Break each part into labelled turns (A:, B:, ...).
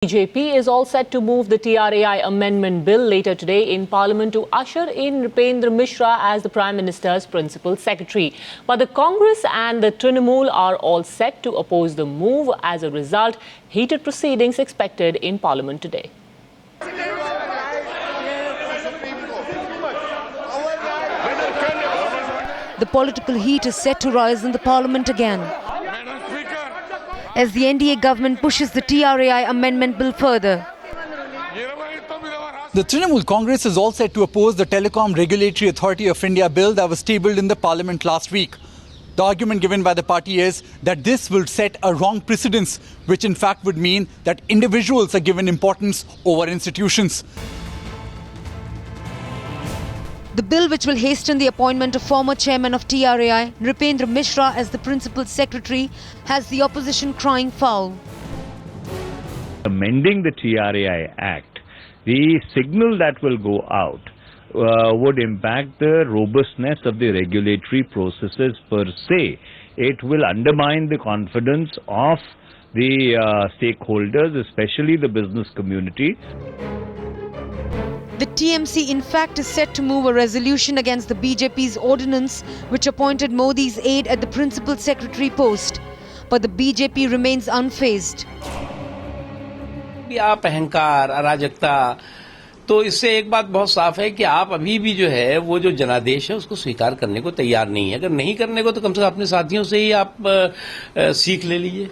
A: BJP is all set to move the TRAI amendment bill later today in Parliament to usher in Nripendra Mishra as the Prime Minister's principal secretary. But the Congress and the Trinamool are all set to oppose the move. As a result, heated proceedings expected in Parliament today.
B: The political heat is set to rise in the Parliament again, as the NDA government pushes the TRAI amendment bill further.
C: The Trinamool Congress is all set to oppose the Telecom Regulatory Authority of India bill that was tabled in the Parliament last week. The argument given by the party is that this will set a wrong precedence, which in fact would mean that individuals are given importance over institutions.
B: The bill, which will hasten the appointment of former chairman of TRAI, Nripendra Mishra, as the principal secretary, has the opposition crying foul.
D: Amending the TRAI Act, the signal that will go out would impact the robustness of the regulatory processes per se. It will undermine the confidence of the stakeholders, especially the business community.
B: The TMC in fact is set to move a resolution against the BJP's ordinance which appointed Modi's aide at the principal secretary post. But the BJP remains unfazed.
E: आप अहंकार, अराजकता, तो इससे एक बात बहुत साफ है कि आप अभी भी जो है वो जो जनादेश है उसको स्वीकार करने को तैयार नहीं है। अगर नहीं करने को तो कम से कम अपने साथियों से ही आप सीख ले लीजिए।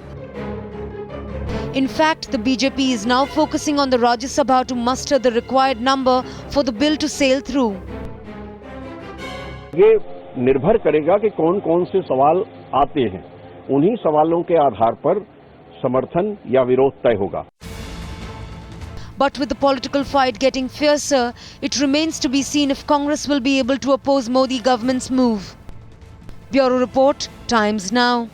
B: In fact, the BJP is now focusing on the Rajya Sabha to muster the required number for the bill to sail through.
F: ये निर्भर करेगा कि कौन-कौन से सवाल आते हैं। उन्हीं सवालों के आधार पर समर्थन या विरोध तय होगा।
B: But with the political fight getting fiercer, it remains to be seen if Congress will be able to oppose Modi government's move. Bureau Report, Times Now.